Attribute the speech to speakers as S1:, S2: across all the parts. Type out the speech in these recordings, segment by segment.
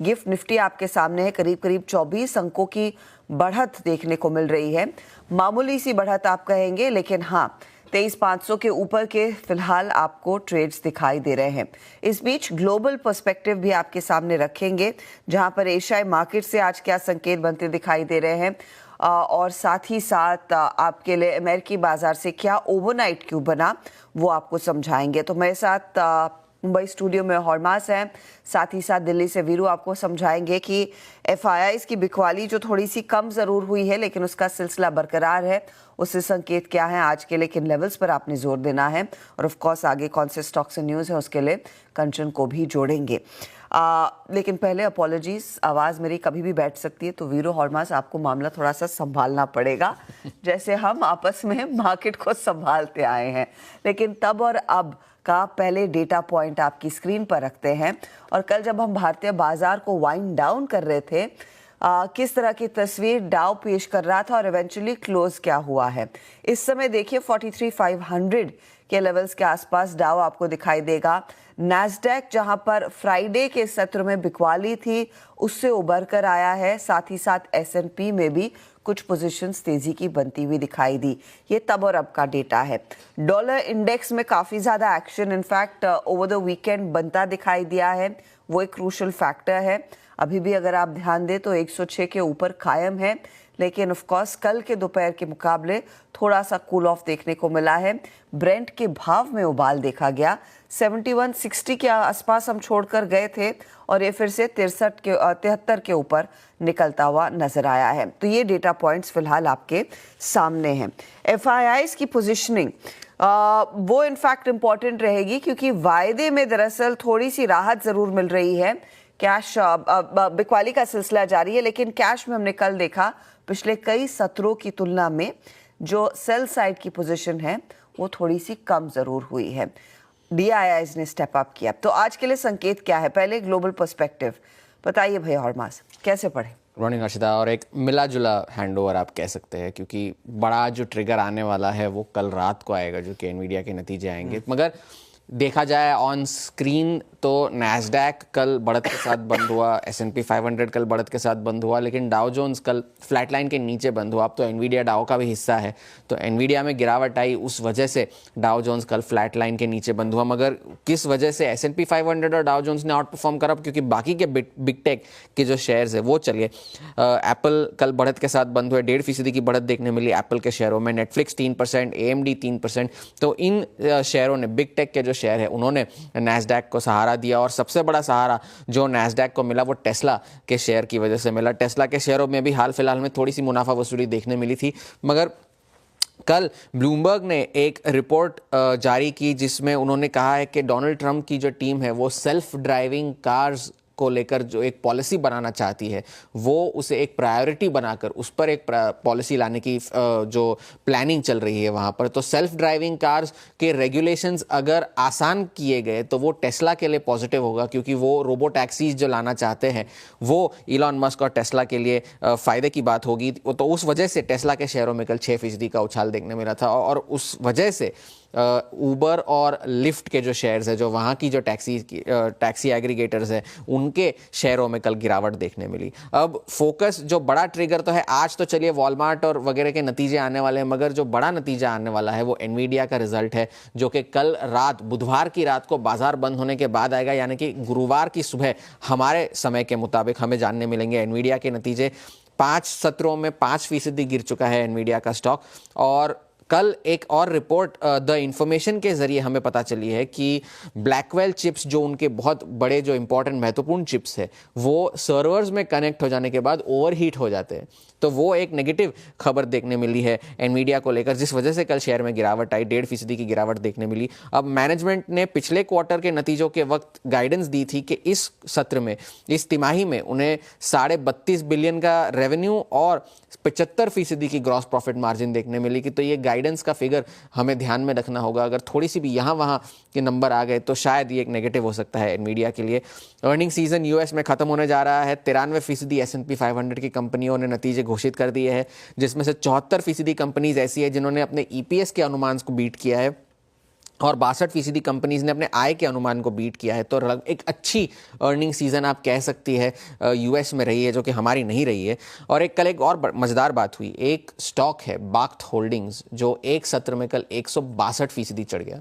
S1: Gift Nifty आपके सामने है, करीब करीब 24 अंकों की बढ़त देखने को मिल रही है। मामूली सी बढ़त आप कहेंगे, लेकिन हाँ 23,500 के ऊपर के फिलहाल आपको ट्रेड्स दिखाई दे रहे हैं। इस बीच ग्लोबल पर्सपेक्टिव भी आपके सामने रखेंगे, जहां पर एशियाई मार्केट से आज क्या संकेत बनते दिखाई दे रहे हैं और साथ ही साथ आपके लिए अमेरिकी बाजार से क्या ओवरनाइट क्यों बना वो आपको समझाएंगे। तो मेरे साथ मुंबई स्टूडियो में हॉर्मास हैं, साथ ही साथ दिल्ली से वीरू आपको समझाएंगे कि एफआईआईज़ की बिकवाली जो थोड़ी सी कम ज़रूर हुई है लेकिन उसका सिलसिला बरकरार है, उससे संकेत क्या है आज के लिए, किन लेवल्स पर आपने जोर देना है और ऑफ कोर्स आगे कौन से स्टॉक्स एंड न्यूज़ है उसके लिए कंचन को भी जोड़ेंगे। लेकिन पहले अपॉलॉजीज, आवाज़ मेरी कभी भी बैठ सकती है, तो वीरू हॉर्मास आपको मामला थोड़ा सा संभालना पड़ेगा, जैसे हम आपस में मार्केट को संभालते आए हैं। लेकिन तब और अब का पहले डेटा पॉइंट आपकी स्क्रीन पर रखते हैं। और कल जब हम भारतीय बाजार को वाइंड डाउन कर रहे थे, किस तरह की तस्वीर डाउ पेश कर रहा था और इवेंचुअली क्लोज क्या हुआ है। इस समय देखिए 43,500 के लेवल्स के आसपास डाउ आपको दिखाई देगा। नैस्डैक जहां पर फ्राइडे के सत्र में बिकवाली थी उससे उबर कर आया है, साथ ही साथ S&P में भी कुछ पोजीशंस तेजी की बनती हुई दिखाई दी। ये तब और अब का डेटा है। डॉलर इंडेक्स में काफ़ी ज़्यादा action in fact over the weekend बनता दिखाई दिया है, वो एक क्रूशल फैक्टर है। अभी भी अगर आप ध्यान दें तो 106 के ऊपर कायम है, लेकिन ऑफ कोर्स कल के दोपहर के मुकाबले थोड़ा सा कूल ऑफ देखने को मिला है। ब्रेंट के भाव में उबाल देखा गया, 7160 के आसपास हम छोड़कर गए थे और ये फिर से 73 के ऊपर निकलता हुआ नजर आया है। तो ये डेटा पॉइंट्स फिलहाल आपके सामने हैं। एफआईआईज़ की पोजीशनिंग वो इनफैक्ट इम्पॉर्टेंट रहेगी, क्योंकि वायदे में दरअसल थोड़ी सी राहत जरूर मिल रही है। कैश बिकवाली का सिलसिला जारी है, लेकिन कैश में हमने कल देखा पिछले कई सत्रों की तुलना में जो सेल साइड की पोजीशन है वो थोड़ी सी कम जरूर हुई है। डीआईआईज़ ने स्टेप अप किया। तो आज के लिए संकेत क्या है, पहले ग्लोबल पर्सपेक्टिव बताइए भैया हॉर्मास, कैसे पढ़े?
S2: रॉनिंग हर्षिता, और एक मिला जुला हैंडओवर आप कह सकते हैं, क्योंकि बड़ा जो ट्रिगर आने वाला है वो कल रात को आएगा, जो कि एनवीडिया के नतीजे आएंगे। मगर देखा जाए ऑन स्क्रीन तो नैस्डैक कल बढ़त के साथ बंद हुआ, S&P 500 कल बढ़त के साथ बंद हुआ, लेकिन डाउ जोन्स कल फ्लैट लाइन के नीचे बंद हुआ। अब तो एनवीडिया डाउ का भी हिस्सा है, तो एनवीडिया में गिरावट आई, उस वजह से डाउ जोन्स कल फ्लैट लाइन के नीचे बंद हुआ। मगर किस वजह से S&P 500 और डाउ जोन्स ने आउट परफॉर्म करा? क्योंकि बाकी के बिग टेक के जो शेयर्स है वो चलिए। एप्पल कल बढ़त के साथ बंद हुए, 1.5% की बढ़त देखने मिली एप्पल के शेयरों में। Netflix 3%, AMD 3%। तो इन शेयरों ने, बिग टेक के जो शेयर है, उन्होंने नैस्डैक को सहारा दिया। और सबसे बड़ा सहारा जो नैस्डैक को मिला वो टेस्ला के शेयर की वजह से मिला। टेस्ला के शेयरों में भी हाल फिलहाल में थोड़ी सी मुनाफा वसूली देखने मिली थी। मगर कल ब्लूमबर्ग ने एक रिपोर्ट जारी की जिसमें उन्होंने कहा है कि डोनाल्ड ट्रंप की जो टीम है वो सेल्फ ड्राइविंग कार्स को लेकर जो एक पॉलिसी बनाना चाहती है वो उसे एक प्रायोरिटी बनाकर उस पर एक पॉलिसी लाने की जो प्लानिंग चल रही है वहाँ पर। तो सेल्फ ड्राइविंग कार्स के रेगुलेशंस अगर आसान किए गए तो वो टेस्ला के लिए पॉजिटिव होगा, क्योंकि वो रोबो टैक्सीज जो लाना चाहते हैं वो इलॉन मस्क और टेस्ला के लिए फ़ायदे की बात होगी। तो उस वजह से टेस्ला के शेयरों में कल 6% का उछाल देखने मिला था। और उस वजह से उबर और लिफ्ट के जो शेयर्स है, जो वहाँ की जो टैक्सी एग्रीगेटर्स है, उनके शेयरों में कल गिरावट देखने मिली। अब फोकस जो बड़ा ट्रिगर तो है आज, तो चलिए वॉलमार्ट और वगैरह के नतीजे आने वाले हैं, मगर जो बड़ा नतीजा आने वाला है वो एनवीडिया का रिजल्ट है, जो कि कल रात, बुधवार की रात को बाजार बंद होने के बाद आएगा, यानी कि गुरुवार की सुबह हमारे समय के मुताबिक हमें जानने मिलेंगे एनवीडिया के नतीजे। 5 सत्रों में 5% गिर चुका है एनवीडिया का स्टॉक। और कल एक और रिपोर्ट द इंफॉर्मेशन के जरिए हमें पता चली है कि ब्लैकवेल चिप्स, जो उनके बहुत बड़े जो इंपॉर्टेंट महत्वपूर्ण चिप्स है, वो सर्वर्स में कनेक्ट हो जाने के बाद ओवरहीट हो जाते हैं। तो वो एक नेगेटिव खबर देखने मिली है एनवीडिया को लेकर, जिस वजह से कल शेयर में गिरावट आई, 1.5% की गिरावट देखने मिली। अब मैनेजमेंट ने पिछले क्वार्टर के नतीजों के वक्त गाइडेंस दी थी कि इस सत्र में, इस तिमाही में उन्हें 32.5 बिलियन का रेवेन्यू और 75% की ग्रॉस प्रॉफिट मार्जिन देखने मिली। कि तो ये गाइडेंस का फिगर हमें ध्यान में रखना होगा। अगर थोड़ी सी भी यहाँ वहाँ के नंबर आ गए तो शायद ये एक नेगेटिव हो सकता है एनवीडिया के लिए। अर्निंग सीजन यूएस में खत्म होने जा रहा है। 93% S&P 500 की कंपनियों ने नतीजे घोषित कर दिए हैं, जिसमें से 74% कंपनीज ऐसी है जिन्होंने अपने EPS के अनुमान को बीट किया है। और 62% कंपनीज ने अपने आय के अनुमान को बीट किया है। तो एक अच्छी अर्निंग सीजन आप कह सकती है यूएस में रही है, जो कि हमारी नहीं रही है। और कल एक और मजेदार बात हुई, एक स्टॉक है बाख्त होल्डिंग्स, जो एक सत्र में कल 162% चढ़ गया।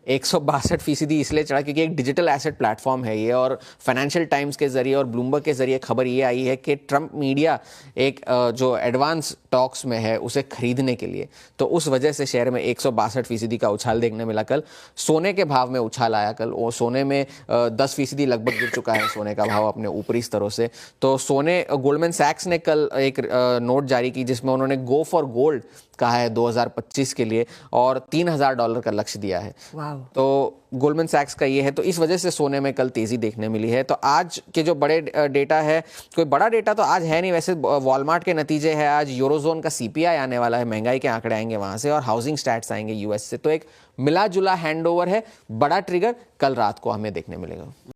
S2: 162% इसलिए चढ़ा क्योंकि एक डिजिटल एसेट प्लेटफॉर्म है ये, और फाइनेंशियल टाइम्स के जरिए और ब्लूमबर्ग के जरिए खबर ये आई है कि ट्रंप मीडिया एक जो एडवांस टॉक्स में है उसे खरीदने के लिए, तो उस वजह से शेयर में 162% का उछाल देखने मिला। कल सोने के भाव में उछाल आया, कल वो सोने में 10% लगभग गिर चुका है सोने का भाव अपने ऊपरी स्तरों से। तो सोने, गोल्डमैन सैक्स ने कल एक नोट जारी की जिसमें उन्होंने गो फॉर गोल्ड कहा है 2025 के लिए, और $3000 का लक्ष्य दिया है। तो गोल्डमैन सैक्स का ये है, तो इस वजह से सोने में कल तेजी देखने मिली है। तो आज के जो बड़े डेटा है, कोई बड़ा डेटा तो आज है नहीं वैसे, वॉलमार्ट के नतीजे है आज, यूरोजोन का सीपीआई आने वाला है, महंगाई के आंकड़े आएंगे वहां से, और हाउसिंग स्टैट्स आएंगे यूएस से। तो एक मिला जुला हैंडओवर है, बड़ा ट्रिगर कल रात को हमें देखने मिलेगा।